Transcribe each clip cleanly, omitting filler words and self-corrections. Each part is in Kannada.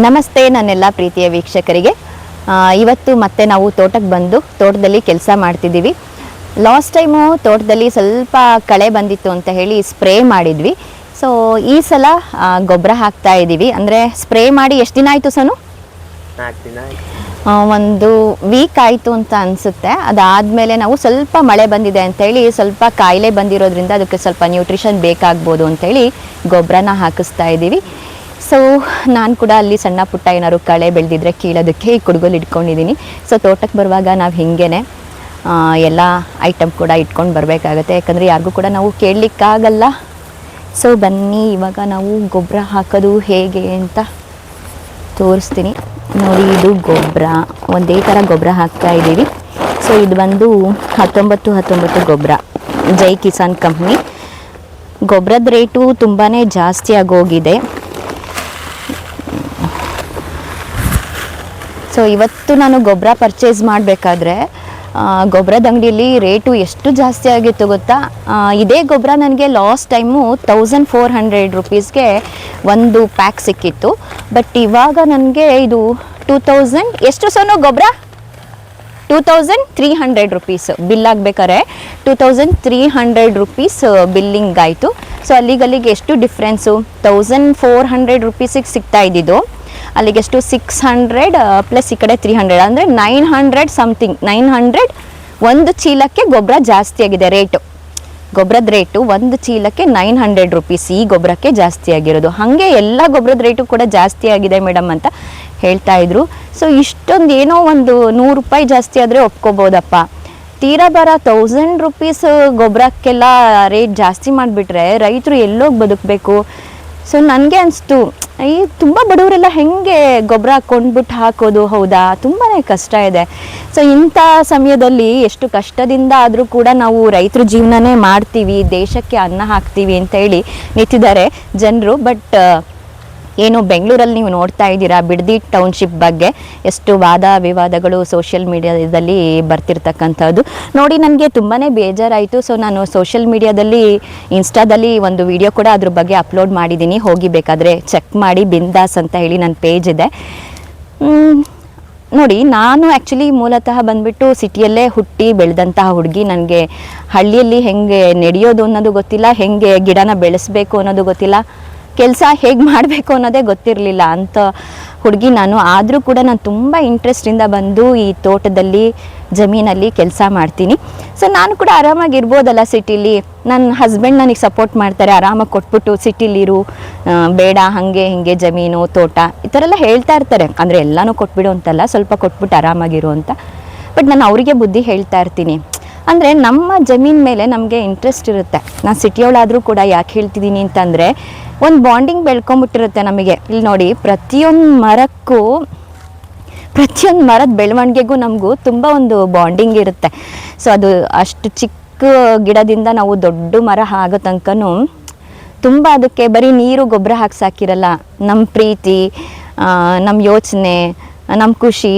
ನಮಸ್ತೆ ನನ್ನೆಲ್ಲ ಪ್ರೀತಿಯ ವೀಕ್ಷಕರಿಗೆ. ಇವತ್ತು ಮತ್ತೆ ನಾವು ತೋಟಕ್ಕೆ ಬಂದು ತೋಟದಲ್ಲಿ ಕೆಲಸ ಮಾಡ್ತಿದ್ದೀವಿ. ಲಾಸ್ಟ್ ಟೈಮು ತೋಟದಲ್ಲಿ ಸ್ವಲ್ಪ ಕಳೆ ಬಂದಿತ್ತು ಅಂತ ಹೇಳಿ ಸ್ಪ್ರೇ ಮಾಡಿದ್ವಿ. ಸೊ ಈ ಸಲ ಗೊಬ್ಬರ ಹಾಕ್ತಾ ಇದ್ದೀವಿ. ಅಂದರೆ ಸ್ಪ್ರೇ ಮಾಡಿ ಎಷ್ಟು ದಿನ ಆಯಿತು ಸನು? 4 ದಿನ ಆಯಿತು. ಒಂದು ವೀಕ್ ಆಯಿತು ಅಂತ ಅನಿಸುತ್ತೆ. ಅದಾದಮೇಲೆ ನಾವು ಸ್ವಲ್ಪ ಮಳೆ ಬಂದಿದೆ ಅಂತೇಳಿ, ಸ್ವಲ್ಪ ಕಾಯಿಲೆ ಬಂದಿರೋದ್ರಿಂದ ಅದಕ್ಕೆ ಸ್ವಲ್ಪ ನ್ಯೂಟ್ರಿಷನ್ ಬೇಕಾಗ್ಬೋದು ಅಂಥೇಳಿ ಗೊಬ್ಬರನ ಹಾಕಿಸ್ತಾ ಇದ್ದೀವಿ. ಸೊ ನಾನು ಕೂಡ ಅಲ್ಲಿ ಸಣ್ಣ ಪುಟ್ಟ ಏನಾದ್ರು ಕಳೆ ಬೆಳೆದಿದ್ರೆ ಕೀಳೋದಕ್ಕೆ ಈ ಕುಡುಗೋಲು ಇಟ್ಕೊಂಡಿದ್ದೀನಿ. ಸೊ ತೋಟಕ್ಕೆ ಬರುವಾಗ ನಾವು ಹಿಂಗೇ ಎಲ್ಲ ಐಟಮ್ ಕೂಡ ಇಟ್ಕೊಂಡು ಬರಬೇಕಾಗತ್ತೆ, ಯಾಕಂದರೆ ಯಾರಿಗೂ ಕೂಡ ನಾವು ಕೇಳಲಿಕ್ಕಾಗಲ್ಲ. ಸೊ ಬನ್ನಿ, ಇವಾಗ ನಾವು ಗೊಬ್ಬರ ಹಾಕೋದು ಹೇಗೆ ಅಂತ ತೋರಿಸ್ತೀನಿ ನೋಡಿ. ಇದು ಗೊಬ್ಬರ, ಒಂದೇ ಥರ ಗೊಬ್ಬರ ಹಾಕ್ತಾ ಇದ್ದೀವಿ. ಸೊ ಇದು ಬಂದು 1919 ಗೊಬ್ಬರ, ಜೈ ಕಿಸಾನ್ ಕಂಪ್ನಿ. ಗೊಬ್ಬರದ ರೇಟು ತುಂಬಾ ಜಾಸ್ತಿ ಆಗೋಗಿದೆ. ಸೊ ಇವತ್ತು ನಾನು ಗೊಬ್ಬರ ಪರ್ಚೇಸ್ ಮಾಡಬೇಕಾದ್ರೆ ಗೊಬ್ಬರದ ಅಂಗಡಿಯಲ್ಲಿ ರೇಟು ಎಷ್ಟು ಜಾಸ್ತಿ ಆಗಿತ್ತು ಗೊತ್ತಾ? ಇದೇ ಗೊಬ್ಬರ ನನಗೆ ಲಾಸ್ಟ್ ಟೈಮು 1400 ರುಪೀಸ್ಗೆ ಒಂದು ಪ್ಯಾಕ್ ಸಿಕ್ಕಿತ್ತು. ಬಟ್ ಇವಾಗ ನನಗೆ ಇದು 2000 ಎಷ್ಟು ಸೋನು ಗೊಬ್ಬರ 2300 ರುಪೀಸ್ ಬಿಲ್ ಆಗಬೇಕಾದ್ರೆ 2300 ರುಪೀಸ್ ಬಿಲ್ಲಿಂಗ್ ಆಯಿತು. ಸೊ ಅಲ್ಲಿಗೆ ಎಷ್ಟು ಡಿಫ್ರೆನ್ಸು? 1400 ರುಪೀಸಿಗೆ ಸಿಗ್ತಾ ಇದ್ದಿದ್ದು ಅಲ್ಲಿಗೆ ಎಷ್ಟು 600 ಪ್ಲಸ್ ಈ ಕಡೆ 300, ಅಂದರೆ 900 ಸಮಥಿಂಗ್. 900 ಒಂದು ಚೀಲಕ್ಕೆ ಗೊಬ್ಬರ ಜಾಸ್ತಿ ಆಗಿದೆ ರೇಟು. ಗೊಬ್ಬರದ ರೇಟು ಒಂದು ಚೀಲಕ್ಕೆ 900 ರುಪೀಸ್ ಈ ಗೊಬ್ಬರಕ್ಕೆ ಜಾಸ್ತಿ ಆಗಿರೋದು. ಹಾಗೆ ಎಲ್ಲ ಗೊಬ್ಬರದ ರೇಟು ಕೂಡ ಜಾಸ್ತಿ ಆಗಿದೆ ಮೇಡಮ್ ಅಂತ ಹೇಳ್ತಾ ಇದ್ರು. ಸೊ ಇಷ್ಟೊಂದು ಏನೋ ಒಂದು 100 ರೂಪಾಯಿ ಜಾಸ್ತಿ ಆದರೆ ಒಪ್ಕೋಬೋದಪ್ಪ. ತೀರಾ ಬರ 1000 ರುಪೀಸ್ ಗೊಬ್ಬರಕ್ಕೆಲ್ಲ ರೇಟ್ ಜಾಸ್ತಿ ಮಾಡಿಬಿಟ್ರೆ ರೈತರು ಎಲ್ಲೋಗಿ ಬದುಕಬೇಕು? ಸೊ ನನಗೆ ಅನಿಸ್ತು, ಈ ತುಂಬ ಬಡವರೆಲ್ಲ ಹೆಂಗೆ ಗೊಬ್ಬರ ಕೊಂಡ್ಬಿಟ್ಟು ಹಾಕೋದು? ಹೌದಾ, ತುಂಬಾ ಕಷ್ಟ ಇದೆ. ಸೊ ಇಂಥ ಸಮಯದಲ್ಲಿ ಎಷ್ಟು ಕಷ್ಟದಿಂದ ಆದರೂ ಕೂಡ ನಾವು ರೈತರ ಜೀವನನೇ ಮಾಡ್ತೀವಿ, ದೇಶಕ್ಕೆ ಅನ್ನ ಹಾಕ್ತೀವಿ ಅಂತ ಹೇಳಿ ನಿಂತಿದ್ದಾರೆ ಜನರು. ಬಟ್ ಏನು ಬೆಂಗಳೂರಲ್ಲಿ ನೀವು ನೋಡ್ತಾ ಇದ್ದೀರಾ ಬಿಡದಿ ಟೌನ್ಶಿಪ್ ಬಗ್ಗೆ ಎಷ್ಟು ವಾದ ವಿವಾದಗಳು ಸೋಷಿಯಲ್ ಮೀಡಿಯಾದಲ್ಲಿ ಬರ್ತಿರ್ತಕ್ಕಂಥದ್ದು ನೋಡಿ. ನನಗೆ ತುಂಬಾ ಬೇಜಾರಾಯಿತು. ಸೊ ನಾನು ಸೋಷಿಯಲ್ ಮೀಡಿಯಾದಲ್ಲಿ ಇನ್ಸ್ಟಾದಲ್ಲಿ ಒಂದು ವಿಡಿಯೋ ಕೂಡ ಅದ್ರ ಬಗ್ಗೆ ಅಪ್ಲೋಡ್ ಮಾಡಿದ್ದೀನಿ, ಹೋಗಿ ಬೇಕಾದರೆ ಚೆಕ್ ಮಾಡಿ. ಬಿಂದಾಸ್ ಅಂತ ಹೇಳಿ ನನ್ನ ಪೇಜ್ ಇದೆ ನೋಡಿ. ನಾನು ಆ್ಯಕ್ಚುಲಿ ಮೂಲತಃ ಬಂದುಬಿಟ್ಟು ಸಿಟಿಯಲ್ಲೇ ಹುಟ್ಟಿ ಬೆಳೆದಂತಹ ಹುಡುಗಿ. ನನಗೆ ಹಳ್ಳಿಯಲ್ಲಿ ಹೆಂಗೆ ನಡೆಯೋದು ಅನ್ನೋದು ಗೊತ್ತಿಲ್ಲ, ಹೆಂಗೆ ಗಿಡನ ಬೆಳೆಸಬೇಕು ಅನ್ನೋದು ಗೊತ್ತಿಲ್ಲ, ಕೆಲಸ ಹೇಗೆ ಮಾಡಬೇಕು ಅನ್ನೋದೇ ಗೊತ್ತಿರಲಿಲ್ಲ ಅಂಥ ಹುಡುಗಿ ನಾನು. ಆದರೂ ಕೂಡ ನಾನು ತುಂಬ ಇಂಟ್ರೆಸ್ಟಿಂದ ಬಂದು ಈ ತೋಟದಲ್ಲಿ ಜಮೀನಲ್ಲಿ ಕೆಲಸ ಮಾಡ್ತೀನಿ. ಸೊ ನಾನು ಕೂಡ ಆರಾಮಾಗಿರ್ಬೋದಲ್ಲ ಸಿಟಿಲಿ. ನನ್ನ ಹಸ್ಬೆಂಡ್ ನನಗೆ ಸಪೋರ್ಟ್ ಮಾಡ್ತಾರೆ, ಆರಾಮಾಗಿ ಕೊಟ್ಬಿಟ್ಟು ಸಿಟಿಲಿರು, ಬೇಡ ಹಾಗೆ ಹೀಗೆ ಜಮೀನು ತೋಟ ಈ ಥರ ಎಲ್ಲ ಹೇಳ್ತಾ ಇರ್ತಾರೆ. ಅಂದರೆ ಎಲ್ಲನೂ ಕೊಟ್ಬಿಡು ಅಂತಲ್ಲ, ಸ್ವಲ್ಪ ಕೊಟ್ಬಿಟ್ಟು ಆರಾಮಾಗಿರು ಅಂತ. ಬಟ್ ನಾನು ಅವರಿಗೆ ಬುದ್ಧಿ ಹೇಳ್ತಾ ಇರ್ತೀನಿ. ಅಂದರೆ ನಮ್ಮ ಜಮೀನ್ ಮೇಲೆ ನಮಗೆ ಇಂಟ್ರೆಸ್ಟ್ ಇರುತ್ತೆ. ನಾನು ಸಿಟಿಯವಳಾದರೂ ಕೂಡ ಯಾಕೆ ಹೇಳ್ತಿದ್ದೀನಿ ಅಂತಂದರೆ, ಒಂದು ಬಾಂಡಿಂಗ್ ಬೆಳ್ಕೊಂಬಿಟ್ಟಿರುತ್ತೆ ನಮಗೆ. ಇಲ್ಲಿ ನೋಡಿ, ಪ್ರತಿಯೊಂದು ಮರದ ಬೆಳವಣಿಗೆಗೂ ನಮಗೂ ತುಂಬ ಒಂದು ಬಾಂಡಿಂಗ್ ಇರುತ್ತೆ. ಸೊ ಅದು ಅಷ್ಟು ಚಿಕ್ಕ ಗಿಡದಿಂದ ನಾವು ದೊಡ್ಡ ಮರ ಆಗೋ ತನಕನೂ ತುಂಬ ಅದಕ್ಕೆ ಬರೀ ನೀರು ಗೊಬ್ಬರ ಹಾಕಿ ಸಾಕಿರಲ್ಲ. ನಮ್ಮ ಪ್ರೀತಿ, ನಮ್ಮ ಯೋಚನೆ, ನಮ್ಮ ಖುಷಿ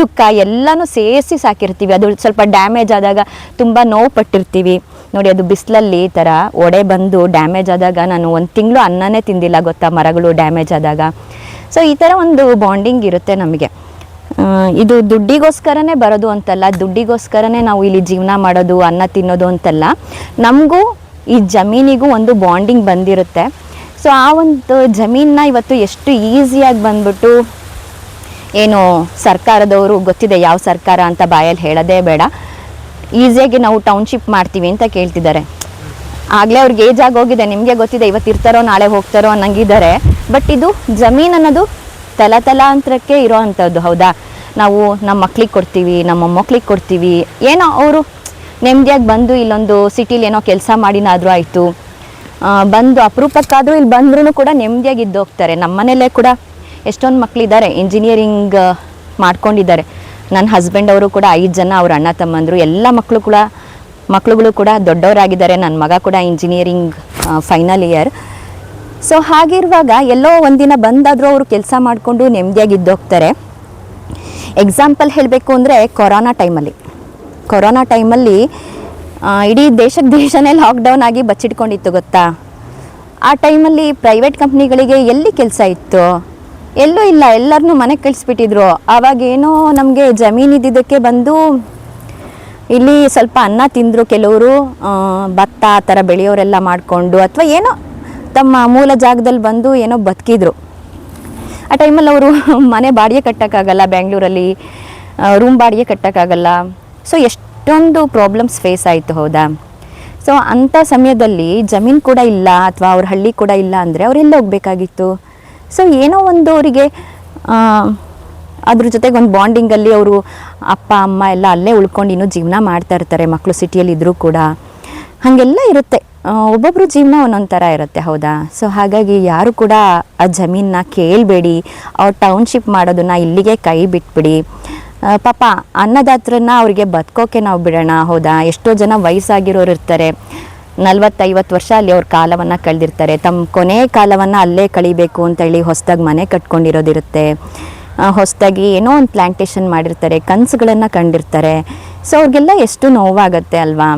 ದುಃಖ ಎಲ್ಲನೂ ಸೇರಿಸಿ ಸಾಕಿರ್ತೀವಿ. ಅದು ಸ್ವಲ್ಪ ಡ್ಯಾಮೇಜ್ ಆದಾಗ ತುಂಬ ನೋವು ಪಟ್ಟಿರ್ತೀವಿ ನೋಡಿ. ಅದು ಬಿಸಿಲಲ್ಲಿ ಈ ಥರ ಒಡೆ ಬಂದು ಡ್ಯಾಮೇಜ್ ಆದಾಗ ನಾನು 1 ತಿಂಗಳು ಅನ್ನನೇ ತಿಂದಿಲ್ಲ ಗೊತ್ತಾ, ಮರಗಳು ಡ್ಯಾಮೇಜ್ ಆದಾಗ. ಸೊ ಈ ಥರ ಒಂದು ಬಾಂಡಿಂಗ್ ಇರುತ್ತೆ ನಮಗೆ. ಇದು ದುಡ್ಡಿಗೋಸ್ಕರನೇ ಬರೋದು ಅಂತಲ್ಲ, ದುಡ್ಡಿಗೋಸ್ಕರನೇ ನಾವು ಇಲ್ಲಿ ಜೀವನ ಮಾಡೋದು, ಅನ್ನ ತಿನ್ನೋದು ಅಂತಲ್ಲ. ನಮಗೂ ಈ ಜಮೀನಿಗೂ ಒಂದು ಬಾಂಡಿಂಗ್ ಬಂದಿರುತ್ತೆ. ಸೊ ಆ ಒಂದು ಜಮೀನನ್ನ ಇವತ್ತು ಎಷ್ಟು ಈಸಿಯಾಗಿ ಬಂದ್ಬಿಟ್ಟು, ಏನು ಸರ್ಕಾರದವರು ಗೊತ್ತಿದೆ ಯಾವ ಸರ್ಕಾರ ಅಂತ ಬಾಯಲ್ಲಿ ಹೇಳೋದೇ ಬೇಡ, ಈಸಿಯಾಗಿ ನಾವು ಟೌನ್ಶಿಪ್ ಮಾಡ್ತೀವಿ ಅಂತ ಕೇಳ್ತಿದ್ದಾರೆ. ಆಗಲೇ ಅವ್ರಿಗೆ ಏಜ್ ಆಗೋಗಿದೆ, ನಿಮಗೆ ಗೊತ್ತಿದೆ, ಇವತ್ತು ಇರ್ತಾರೋ ನಾಳೆ ಹೋಗ್ತಾರೋ ಅನ್ನಂಗಿದ್ದಾರೆ. ಬಟ್ ಇದು ಜಮೀನು ಅನ್ನೋದು ತಲಾಂತರಕ್ಕೆ ಇರೋ ಅಂಥದ್ದು. ಹೌದಾ, ನಾವು ನಮ್ಮ ಮಕ್ಳಿಗೆ ಕೊಡ್ತೀವಿ, ನಮ್ಮ ಮೊಮ್ಮಕ್ಳಿಗೆ ಕೊಡ್ತೀವಿ. ಏನೋ ಅವರು ನೆಮ್ಮದಿಯಾಗಿ ಬಂದು ಇಲ್ಲೊಂದು ಸಿಟಿಲಿ ಏನೋ ಕೆಲಸ ಮಾಡಿನಾದರೂ ಆಯಿತು, ಬಂದು ಅಪರೂಪಕ್ಕಾದರೂ ಇಲ್ಲಿ ಬಂದ್ರೂ ಕೂಡ ನೆಮ್ಮದಿಯಾಗಿ ಇದ್ದೋಗ್ತಾರೆ. ನಮ್ಮ ಮನೇಲೇ ಕೂಡ ಎಷ್ಟೊಂದು ಮಕ್ಕಳಿದ್ದಾರೆ ಇಂಜಿನಿಯರಿಂಗ್ ಮಾಡ್ಕೊಂಡಿದ್ದಾರೆ. ನನ್ನ ಹಸ್ಬೆಂಡ್ ಅವರು ಕೂಡ 5 ಜನ ಅವ್ರ ಅಣ್ಣ ತಮ್ಮಂದರು, ಎಲ್ಲ ಮಕ್ಕಳುಗಳು ಕೂಡ ದೊಡ್ಡವರಾಗಿದ್ದಾರೆ. ನನ್ನ ಮಗ ಕೂಡ ಇಂಜಿನಿಯರಿಂಗ್ ಫೈನಲ್ ಇಯರ್. ಸೊ ಹಾಗಿರುವಾಗ ಎಲ್ಲೋ ಒಂದಿನ ಬಂದಾದರೂ ಅವರು ಕೆಲಸ ಮಾಡಿಕೊಂಡು ನೆಮ್ಮದಿಯಾಗಿದ್ದೋಗ್ತಾರೆ. ಎಕ್ಸಾಂಪಲ್ ಹೇಳಬೇಕು ಅಂದರೆ ಕೊರೋನಾ ಟೈಮಲ್ಲಿ ಇಡೀ ದೇಶನೇ ಲಾಕ್ಡೌನ್ ಆಗಿ ಬಚ್ಚಿಟ್ಕೊಂಡಿತ್ತು ಗೊತ್ತಾ. ಆ ಟೈಮಲ್ಲಿ ಪ್ರೈವೇಟ್ ಕಂಪ್ನಿಗಳಿಗೆ ಎಲ್ಲಿ ಕೆಲಸ ಇತ್ತು? ಎಲ್ಲೂ ಇಲ್ಲ, ಎಲ್ಲರನ್ನೂ ಮನೆಗೆ ಕಳಿಸ್ಬಿಟ್ಟಿದ್ರು. ಆವಾಗೇನೋ ನಮಗೆ ಜಮೀನು ಇದ್ದಿದ್ದಕ್ಕೆ ಬಂದು ಇಲ್ಲಿ ಸ್ವಲ್ಪ ಅನ್ನ ತಿಂದರು ಕೆಲವರು, ಭತ್ತ ಆ ಥರ ಬೆಳೆಯೋರೆಲ್ಲ ಮಾಡಿಕೊಂಡು ಅಥವಾ ಏನೋ ತಮ್ಮ ಮೂಲ ಜಾಗದಲ್ಲಿ ಬಂದು ಏನೋ ಬದುಕಿದ್ರು. ಆ ಟೈಮಲ್ಲಿ ಅವರು ಮನೆ ಬಾಡಿಗೆ ಕಟ್ಟೋಕ್ಕಾಗಲ್ಲ, ಬೆಂಗಳೂರಲ್ಲಿ ರೂಮ್ ಬಾಡಿಗೆ ಕಟ್ಟೋಕ್ಕಾಗಲ್ಲ. ಸೊ ಎಷ್ಟೊಂದು ಪ್ರಾಬ್ಲಮ್ಸ್ ಫೇಸ್ ಆಯಿತು, ಹೌದಾ. ಸೊ ಅಂಥ ಸಮಯದಲ್ಲಿ ಜಮೀನು ಕೂಡ ಇಲ್ಲ ಅಥವಾ ಅವ್ರ ಹಳ್ಳಿ ಕೂಡ ಇಲ್ಲ ಅಂದರೆ ಅವರೆಲ್ಲ ಹೋಗಬೇಕಾಗಿತ್ತು. ಸೊ ಏನೋ ಒಂದು ಅವರಿಗೆ ಅದ್ರ ಜೊತೆಗೆ ಒಂದು ಬಾಂಡಿಂಗಲ್ಲಿ ಅವರು ಅಪ್ಪ ಅಮ್ಮ ಎಲ್ಲ ಅಲ್ಲೇ ಉಳ್ಕೊಂಡು ಇನ್ನೂ ಜೀವನ ಮಾಡ್ತಾ ಇರ್ತಾರೆ, ಮಕ್ಕಳು ಸಿಟಿಯಲ್ಲಿ ಇದ್ದರೂ ಕೂಡ. ಹಾಗೆಲ್ಲ ಇರುತ್ತೆ, ಒಬ್ಬೊಬ್ಬರು ಜೀವನ ಒಂದೊಂದು ಥರ ಇರುತ್ತೆ, ಹೌದಾ. ಸೊ ಹಾಗಾಗಿ ಯಾರು ಕೂಡ ಆ ಜಮೀನನ್ನ ಕೇಳಬೇಡಿ, ಅವ್ರು ಟೌನ್ಶಿಪ್ ಮಾಡೋದನ್ನು ಇಲ್ಲಿಗೆ ಕೈ ಬಿಟ್ಬಿಡಿ. ಪಾಪ ಅನ್ನದಾತ್ರನ್ನ ಅವರಿಗೆ ಬದುಕೋಕೆ ನಾವು ಬಿಡೋಣ, ಹೌದಾ. ಎಷ್ಟೋ ಜನ ವಯಸ್ಸಾಗಿರೋರು ಇರ್ತಾರೆ, 40-50 ವರ್ಷ ಅಲ್ಲಿ ಅವ್ರ ಕಾಲವನ್ನು ಕಳೆದಿರ್ತಾರೆ. ತಮ್ಮ ಕೊನೆ ಕಾಲವನ್ನು ಅಲ್ಲೇ ಕಳಿಬೇಕು ಅಂತೇಳಿ ಹೊಸದಾಗಿ ಮನೆ ಕಟ್ಕೊಂಡಿರೋದಿರುತ್ತೆ, ಹೊಸದಾಗಿ ಏನೋ ಒಂದು ಪ್ಲ್ಯಾಂಟೇಷನ್ ಮಾಡಿರ್ತಾರೆ, ಕನಸುಗಳನ್ನು ಕಂಡಿರ್ತಾರೆ. ಸೊ ಅವ್ರಿಗೆಲ್ಲ ಎಷ್ಟು ನೋವಾಗುತ್ತೆ ಅಲ್ವಾ.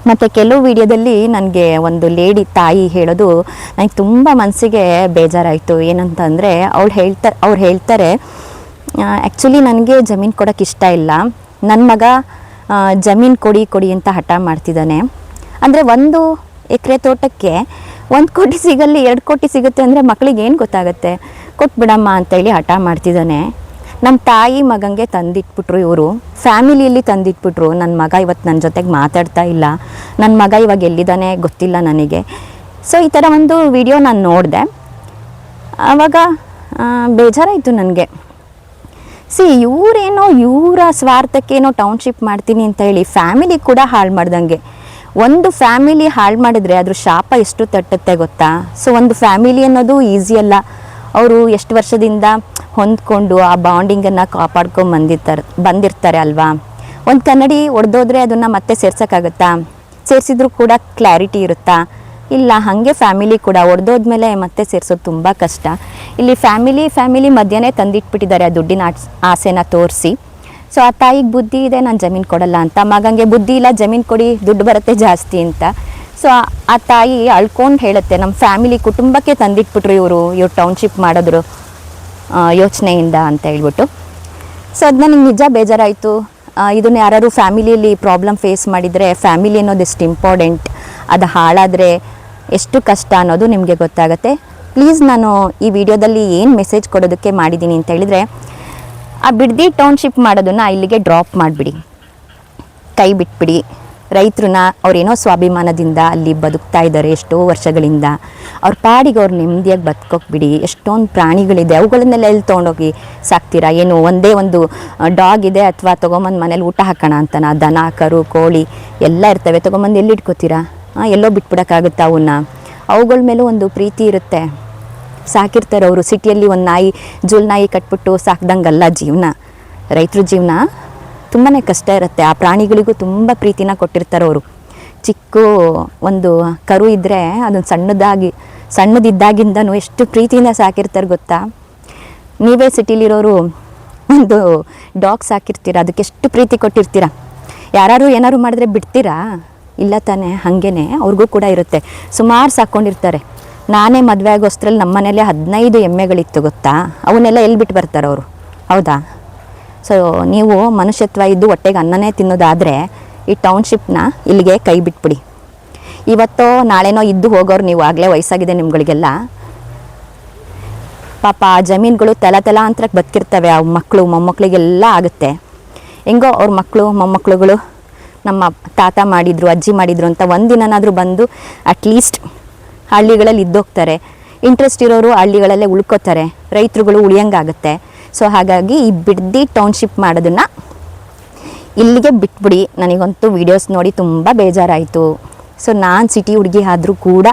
ಮತ್ತು ಕೆಲವು ವಿಡಿಯೋದಲ್ಲಿ ನನಗೆ ಒಂದು ಲೇಡಿ ತಾಯಿ ಹೇಳೋದು ನನಗೆ ತುಂಬ ಮನಸ್ಸಿಗೆ ಬೇಜಾರಾಯಿತು. ಏನಂತಂದರೆ ಅವ್ರು ಹೇಳ್ತಾರೆ ಆ್ಯಕ್ಚುಲಿ ನನಗೆ ಜಮೀನು ಕೊಡೋಕ್ಕೆ ಇಷ್ಟ ಇಲ್ಲ, ನನ್ನ ಮಗ ಜಮೀನು ಕೊಡಿ ಅಂತ ಹಠ ಮಾಡ್ತಿದ್ದಾನೆ. ಅಂದರೆ 1 ಎಕರೆ ತೋಟಕ್ಕೆ 1 ಕೋಟಿ ಸಿಗಲ್ಲಿ 2 ಕೋಟಿ ಸಿಗುತ್ತೆ ಅಂದರೆ ಮಕ್ಕಳಿಗೆ ಏನು ಗೊತ್ತಾಗುತ್ತೆ, ಕೊಟ್ಬಿಡಮ್ಮ ಅಂತೇಳಿ ಹಠ ಮಾಡ್ತಿದ್ದಾನೆ. ನಮ್ಮ ತಾಯಿ ಮಗಂಗೆ ತಂದಿಟ್ಬಿಟ್ರು, ಇವರು ಫ್ಯಾಮಿಲಿಯಲ್ಲಿ ತಂದಿಟ್ಬಿಟ್ರು. ನನ್ನ ಮಗ ಇವತ್ತು ನನ್ನ ಜೊತೆಗೆ ಮಾತಾಡ್ತಾ ಇಲ್ಲ, ನನ್ನ ಮಗ ಇವಾಗ ಎಲ್ಲಿದ್ದಾನೆ ಗೊತ್ತಿಲ್ಲ ನನಗೆ. ಸೊ ಈ ಥರ ಒಂದು ವಿಡಿಯೋ ನಾನು ನೋಡಿದೆ, ಆವಾಗ ಬೇಜಾರಾಯಿತು ನನಗೆ. ಇವರೇನೋ ಇವರ ಸ್ವಾರ್ಥಕ್ಕೇನೋ ಟೌನ್ಶಿಪ್ ಮಾಡ್ತೀನಿ ಅಂತ ಹೇಳಿ ಫ್ಯಾಮಿಲಿ ಕೂಡ ಹಾಳು ಮಾಡ್ದಂಗೆ. ಒಂದು ಫ್ಯಾಮಿಲಿ ಹಾಳು ಮಾಡಿದ್ರೆ ಅದ್ರ ಶಾಪ ಎಷ್ಟು ತಟ್ಟುತ್ತೆ ಗೊತ್ತಾ. ಸೊ ಒಂದು ಫ್ಯಾಮಿಲಿ ಅನ್ನೋದು ಈಸಿ ಅಲ್ಲ, ಅವರು ಎಷ್ಟು ವರ್ಷದಿಂದ ಹೊಂದ್ಕೊಂಡು ಆ ಬಾಂಡಿಂಗನ್ನು ಕಾಪಾಡ್ಕೊಂಡು ಬಂದಿರ್ತಾರೆ ಅಲ್ವಾ. ಒಂದು ಕನ್ನಡಿ ಒಡೆದೋದ್ರೆ ಅದನ್ನು ಮತ್ತೆ ಸೇರ್ಸೋಕ್ಕಾಗುತ್ತಾ, ಸೇರಿಸಿದ್ರು ಕೂಡ ಕ್ಲಾರಿಟಿ ಇರುತ್ತಾ, ಇಲ್ಲ. ಹಾಗೆ ಫ್ಯಾಮಿಲಿ ಕೂಡ ಒಡೆದೋದ್ಮೇಲೆ ಮತ್ತೆ ಸೇರಿಸೋದು ತುಂಬ ಕಷ್ಟ. ಇಲ್ಲಿ ಫ್ಯಾಮಿಲಿ ಮಧ್ಯನೇ ತಂದಿಟ್ಬಿಟ್ಟಿದ್ದಾರೆ ಆ ದುಡ್ಡಿನ ಆಸೆನ ತೋರಿಸಿ. ಸೊ ಆ ತಾಯಿಗೆ ಬುದ್ಧಿ ಇದೆ, ನಾನು ಜಮೀನು ಕೊಡಲ್ಲ ಅಂತ, ಮಗಂಗೆ ಬುದ್ಧಿ ಇಲ್ಲ, ಜಮೀನು ಕೊಡಿ ದುಡ್ಡು ಬರುತ್ತೆ ಜಾಸ್ತಿ ಅಂತ. ಸೊ ಆ ತಾಯಿ ಅಳ್ಕೊಂಡು ಹೇಳುತ್ತೆ, ನಮ್ಮ ಫ್ಯಾಮಿಲಿ ಕುಟುಂಬಕ್ಕೆ ತಂದಿಟ್ಬಿಟ್ರು ಇವರು ಟೌನ್ಶಿಪ್ ಮಾಡೋದ್ರು ಯೋಚನೆಯಿಂದ ಅಂತ ಹೇಳ್ಬಿಟ್ಟು. ಸೊ ಅದು ನನಗೆ ನಿಜ ಬೇಜಾರಾಯಿತು. ಇದನ್ನು ಯಾರು ಫ್ಯಾಮಿಲಿಯಲ್ಲಿ ಪ್ರಾಬ್ಲಮ್ ಫೇಸ್ ಮಾಡಿದರೆ ಫ್ಯಾಮಿಲಿ ಅನ್ನೋದು ಎಷ್ಟು ಇಂಪಾರ್ಟೆಂಟ್, ಅದು ಹಾಳಾದರೆ ಎಷ್ಟು ಕಷ್ಟ ಅನ್ನೋದು ನಿಮಗೆ ಗೊತ್ತಾಗುತ್ತೆ. ಪ್ಲೀಸ್ ನಾನು ಈ ವಿಡಿಯೋದಲ್ಲಿ ಏನು ಮೆಸೇಜ್ ಕೊಡೋದಕ್ಕೆ ಮಾಡಿದ್ದೀನಿ ಅಂತ ಹೇಳಿದರೆ, ಆ ಬಿಡದಿ ಟೌನ್ಶಿಪ್ ಮಾಡೋದನ್ನು ಇಲ್ಲಿಗೆ ಡ್ರಾಪ್ ಮಾಡಿಬಿಡಿ, ಕೈ ಬಿಟ್ಬಿಡಿ. ರೈತರನ್ನ ಅವ್ರೇನೋ ಸ್ವಾಭಿಮಾನದಿಂದ ಅಲ್ಲಿ ಬದುಕ್ತಾ ಇದ್ದಾರೆ ಎಷ್ಟೋ ವರ್ಷಗಳಿಂದ, ಅವ್ರ ಪಾಡಿಗೆ ಅವ್ರು ನೆಮ್ಮದಿಯಾಗಿ ಬದುಕೋಕೆ ಬಿಡಿ. ಎಷ್ಟೊಂದು ಪ್ರಾಣಿಗಳಿದೆ, ಅವುಗಳನ್ನೆಲ್ಲ ಎಲ್ಲಿ ತೊಗೊಂಡೋಗಿ ಸಾಕ್ತೀರಾ? ಏನು ಒಂದೇ ಒಂದು ಡಾಗ್ ಇದೆ ಅಥವಾ ತೊಗೊಂಬಂದು ಮನೇಲಿ ಊಟ ಹಾಕೋಣ ಅಂತನಾ? ದನ ಕರು ಕೋಳಿ ಎಲ್ಲ ಇರ್ತವೆ, ತೊಗೊಂಬಂದು ಎಲ್ಲಿ ಇಟ್ಕೋತೀರಾ? ಎಲ್ಲೋ ಬಿಟ್ಬಿಡೋಕ್ಕಾಗುತ್ತಾ ಅವನ್ನ? ಅವುಗಳ ಮೇಲೂ ಒಂದು ಪ್ರೀತಿ ಇರುತ್ತೆ, ಸಾಕಿರ್ತಾರೆ ಅವರು. ಸಿಟಿಯಲ್ಲಿ ಒಂದು ನಾಯಿ ಜೂಲ್ ನಾಯಿ ಕಟ್ಬಿಟ್ಟು ಸಾಕ್ದಂಗಲ್ಲ ಜೀವನ. ರೈತರ ಜೀವನ ತುಂಬಾ ಕಷ್ಟ ಇರುತ್ತೆ. ಆ ಪ್ರಾಣಿಗಳಿಗೂ ತುಂಬ ಪ್ರೀತಿನ ಕೊಟ್ಟಿರ್ತಾರೆ ಅವರು. ಚಿಕ್ಕ ಒಂದು ಕರು ಇದ್ದರೆ ಅದನ್ನು ಸಣ್ಣದಿದ್ದಾಗಿಂದನೂ ಎಷ್ಟು ಪ್ರೀತಿಯಿಂದ ಸಾಕಿರ್ತಾರೆ ಗೊತ್ತಾ. ನೀವೇ ಸಿಟಿಲಿರೋರು ಒಂದು ಡಾಗ್ ಸಾಕಿರ್ತೀರ, ಅದಕ್ಕೆ ಎಷ್ಟು ಪ್ರೀತಿ ಕೊಟ್ಟಿರ್ತೀರ. ಯಾರು ಏನಾದ್ರು ಮಾಡಿದ್ರೆ ಬಿಡ್ತೀರಾ? ಇಲ್ಲ ತಾನೇ. ಹಾಗೇ ಅವ್ರಿಗೂ ಕೂಡ ಇರುತ್ತೆ, ಸುಮಾರು ಸಾಕ್ಕೊಂಡಿರ್ತಾರೆ. ನಾನೇ ಮದುವೆ ಆಗೋಷ್ಟರಲ್ಲಿ ನಮ್ಮ ಮನೇಲೆ 15 ಎಮ್ಮೆಗಳಿತ್ತು ಗೊತ್ತಾ. ಅವನ್ನೆಲ್ಲ ಎಲ್ಲಿ ಬಿಟ್ಟು ಬರ್ತಾರೆ ಅವರು, ಹೌದಾ. ಸೊ ನೀವು ಮನುಷ್ಯತ್ವ ಇದ್ದು ಹೊಟ್ಟೆಗೆ ಅನ್ನನೇ ತಿನ್ನೋದಾದರೆ ಈ ಟೌನ್ಶಿಪ್ನ ಇಲ್ಲಿಗೆ ಕೈ ಬಿಟ್ಬಿಡಿ. ಇವತ್ತೋ ನಾಳೆನೋ ಇದ್ದು ಹೋಗೋರು ನೀವು, ಆಗಲೇ ವಯಸ್ಸಾಗಿದೆ ನಿಮ್ಗಳಿಗೆಲ್ಲ. ಪಾಪ ಆ ಜಮೀನುಗಳು ತಲಾಂತರಕ್ಕೆ ಬದುಕಿರ್ತವೆ. ಆ ಮಕ್ಕಳು ಮೊಮ್ಮಕ್ಕಳಿಗೆಲ್ಲ ಆಗುತ್ತೆ. ಹೆಂಗೋ ಅವ್ರ ಮಕ್ಕಳು ಮೊಮ್ಮಕ್ಕಳುಗಳು ನಮ್ಮ ತಾತ ಮಾಡಿದರು ಅಜ್ಜಿ ಮಾಡಿದರು ಅಂತ ಒಂದಿನಾದರೂ ಬಂದು ಅಟ್ಲೀಸ್ಟ್ ಹಳ್ಳಿಗಳಲ್ಲಿ ಇದ್ದೋಗ್ತಾರೆ. ಇಂಟ್ರೆಸ್ಟ್ ಇರೋರು ಹಳ್ಳಿಗಳಲ್ಲೇ ಉಳ್ಕೋತಾರೆ, ರೈತರುಗಳು ಉಳಿಯಂಗಾಗುತ್ತೆ. ಸೊ ಹಾಗಾಗಿ ಈ ಬಿಡದಿ ಟೌನ್ಶಿಪ್ ಮಾಡೋದನ್ನು ಇಲ್ಲಿಗೆ ಬಿಟ್ಬಿಡಿ. ನನಗಂತೂ ವೀಡಿಯೋಸ್ ನೋಡಿ ತುಂಬ ಬೇಜಾರಾಯಿತು. ಸೊ ನಾನು ಸಿಟಿ ಹುಡುಗಿ ಆದರೂ ಕೂಡ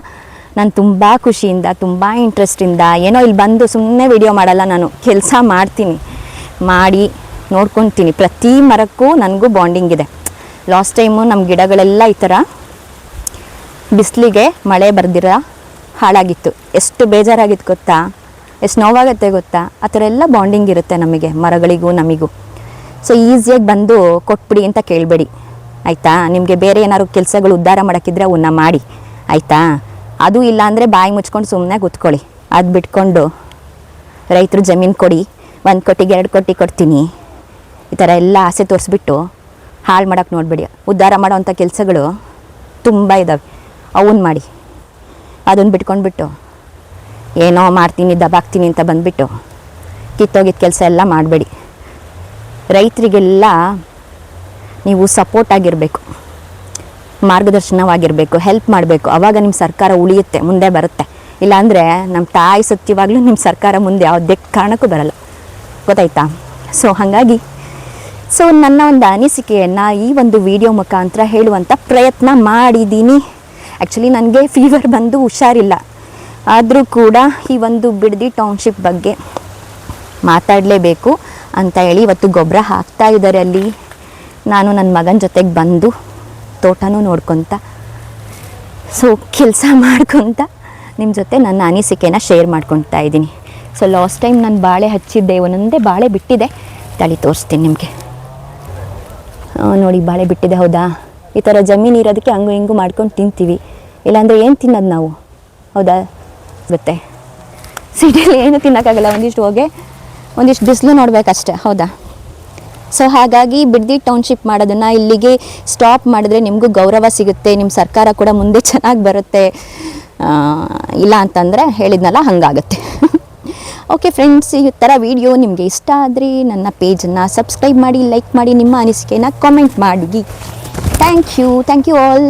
ನಾನು ತುಂಬ ಖುಷಿಯಿಂದ ತುಂಬ ಇಂಟ್ರೆಸ್ಟಿಂದ ಏನೋ ಇಲ್ಲಿ ಬಂದು ಸುಮ್ಮನೆ ವಿಡಿಯೋ ಮಾಡಲ್ಲ, ನಾನು ಕೆಲಸ ಮಾಡ್ತೀನಿ, ಮಾಡಿ ನೋಡ್ಕೊತೀನಿ. ಪ್ರತಿ ಮರಕ್ಕೂ ನನಗೂ ಬಾಂಡಿಂಗ್ ಇದೆ. ಲಾಸ್ಟ್ ಟೈಮು ನಮ್ಮ ಗಿಡಗಳೆಲ್ಲ ಈ ಥರ ಬಿಸಿಲಿಗೆ ಮಳೆ ಬರ್ದಿರ ಹಾಳಾಗಿತ್ತು. ಎಷ್ಟು ಬೇಜಾರಾಗಿತ್ತು ಗೊತ್ತಾ, ಎಷ್ಟು ನೋವಾಗುತ್ತೆ ಗೊತ್ತಾ. ಆ ಥರ ಎಲ್ಲ ಬಾಂಡಿಂಗ್ ಇರುತ್ತೆ ನಮಗೆ, ಮರಗಳಿಗೂ ನಮಗೂ. ಸೊ ಈಸಿಯಾಗಿ ಬಂದು ಕೊಟ್ಬಿಡಿ ಅಂತ ಕೇಳಬೇಡಿ, ಆಯಿತಾ. ನಿಮಗೆ ಬೇರೆ ಏನಾದ್ರು ಕೆಲಸಗಳು ಉದ್ಧಾರ ಮಾಡೋಕ್ಕಿದ್ರೆ ಅವನ್ನ ಮಾಡಿ, ಆಯಿತಾ. ಅದು ಇಲ್ಲ ಅಂದರೆ ಬಾಯಿ ಮುಚ್ಕೊಂಡು ಸುಮ್ಮನೆ ಕೂತ್ಕೊಳ್ಳಿ. ಅದು ಬಿಟ್ಕೊಂಡು ರೈತರು ಜಮೀನು ಕೊಡಿ, 1 ಕೋಟಿಗೆ 2 ಕೋಟಿ ಕೊಡ್ತೀನಿ, ಈ ಥರ ಎಲ್ಲ ಆಸೆ ತೋರಿಸ್ಬಿಟ್ಟು ಹಾಳು ಮಾಡೋಕ್ಕೆ ನೋಡಬೇಡಿ. ಉದ್ಧಾರ ಮಾಡೋವಂಥ ಕೆಲಸಗಳು ತುಂಬ ಇದ್ದಾವೆ, ಅವನ್ನ ಮಾಡಿ. ಅದನ್ನು ಬಿಟ್ಕೊಂಡ್ಬಿಟ್ಟು ಏನೋ ಮಾಡ್ತೀನಿ ದಬಾಕ್ತೀನಿ ಅಂತ ಬಂದುಬಿಟ್ಟು ಕಿತ್ತೋಗಿದ್ದ ಕೆಲಸ ಎಲ್ಲ ಮಾಡಬೇಡಿ. ರೈತರಿಗೆಲ್ಲ ನೀವು ಸಪೋರ್ಟ್ ಆಗಿರಬೇಕು, ಮಾರ್ಗದರ್ಶನವಾಗಿರಬೇಕು, ಹೆಲ್ಪ್ ಮಾಡಬೇಕು. ಆವಾಗ ನಿಮ್ಮ ಸರ್ಕಾರ ಉಳಿಯುತ್ತೆ, ಮುಂದೆ ಬರುತ್ತೆ. ಇಲ್ಲಾಂದರೆ ನಮ್ಮ ತಾಯಿ ಸತ್ಯವಾಗಲೂ ನಿಮ್ಮ ಸರ್ಕಾರ ಮುಂದೆ ಯಾವುದೇ ಕಾರಣಕ್ಕೂ ಬರಲ್ಲ, ಗೊತ್ತಾಯ್ತಾ? ಸೊ ಹಾಗಾಗಿ ನನ್ನ ಒಂದು ಅನಿಸಿಕೆಯನ್ನು ಈ ಒಂದು ವಿಡಿಯೋ ಮುಖಾಂತರ ಹೇಳುವಂಥ ಪ್ರಯತ್ನ ಮಾಡಿದ್ದೀನಿ. ಆ್ಯಕ್ಚುಲಿ ನನಗೆ ಫೀವರ್ ಬಂದು ಹುಷಾರಿಲ್ಲ, ಆದರೂ ಕೂಡ ಈ ಒಂದು ಬಿಡದಿ ಟೌನ್ಶಿಪ್ ಬಗ್ಗೆ ಮಾತಾಡಲೇಬೇಕು ಅಂತ ಹೇಳಿ ಇವತ್ತು ಗೊಬ್ಬರ ಹಾಕ್ತಾ ಇದ್ದಾರೆ ಅಲ್ಲಿ. ನಾನು ನನ್ನ ಮಗನ ಜೊತೆಗೆ ಬಂದು ತೋಟನೂ ನೋಡ್ಕೊತ, ಸೊ ಕೆಲಸ ಮಾಡ್ಕೊತ ನಿಮ್ಮ ಜೊತೆ ನನ್ನ ಅನಿಸಿಕೆನ ಶೇರ್ ಮಾಡ್ಕೊತಾ ಇದ್ದೀನಿ. ಸೊ ಲಾಸ್ಟ್ ಟೈಮ್ ನಾನು ಬಾಳೆ ಹಚ್ಚಿದ್ದೆ, ಒಂದೊಂದೇ ಬಾಳೆ ಬಿಟ್ಟಿದೆ, ತಳಿ ತೋರಿಸ್ತೀನಿ ನಿಮಗೆ. ನೋಡಿ ಬಾಳೆ ಬಿಟ್ಟಿದೆ, ಹೌದಾ? ಈ ಥರ ಜಮೀನು ಇರೋದಕ್ಕೆ ಹಂಗು ಹಿಂಗು ಮಾಡ್ಕೊಂಡು ತಿಂತೀವಿ, ಇಲ್ಲಾಂದರೆ ಏನು ತಿನ್ನೋದು ನಾವು, ಹೌದಾ? ಗೊತ್ತೆ ಸಿಟಿಯಲ್ಲಿ ಏನು ತಿನ್ನೋಕ್ಕಾಗಲ್ಲ, ಒಂದಿಷ್ಟು ಬಿಸಿಲು ನೋಡಬೇಕಷ್ಟೆ, ಹೌದಾ? ಸೊ ಹಾಗಾಗಿ ಬಿಡದಿ ಟೌನ್ಶಿಪ್ ಮಾಡೋದನ್ನು ಇಲ್ಲಿಗೆ ಸ್ಟಾಪ್ ಮಾಡಿದ್ರೆ ನಿಮಗೂ ಗೌರವ ಸಿಗುತ್ತೆ, ನಿಮ್ಮ ಸರ್ಕಾರ ಕೂಡ ಮುಂದೆ ಚೆನ್ನಾಗಿ ಬರುತ್ತೆ. ಇಲ್ಲ ಅಂತಂದರೆ ಹೇಳಿದ್ನಲ್ಲ ಹಾಗಾಗುತ್ತೆ. ಓಕೆ ಫ್ರೆಂಡ್ಸ್, ಈ ಥರ ವಿಡಿಯೋ ನಿಮಗೆ ಇಷ್ಟ ಆದರೆ ನನ್ನ ಪೇಜನ್ನು ಸಬ್ಸ್ಕ್ರೈಬ್ ಮಾಡಿ, ಲೈಕ್ ಮಾಡಿ, ನಿಮ್ಮ ಅನಿಸಿಕೆನ ಕಾಮೆಂಟ್ ಮಾಡಿ. Thank you all.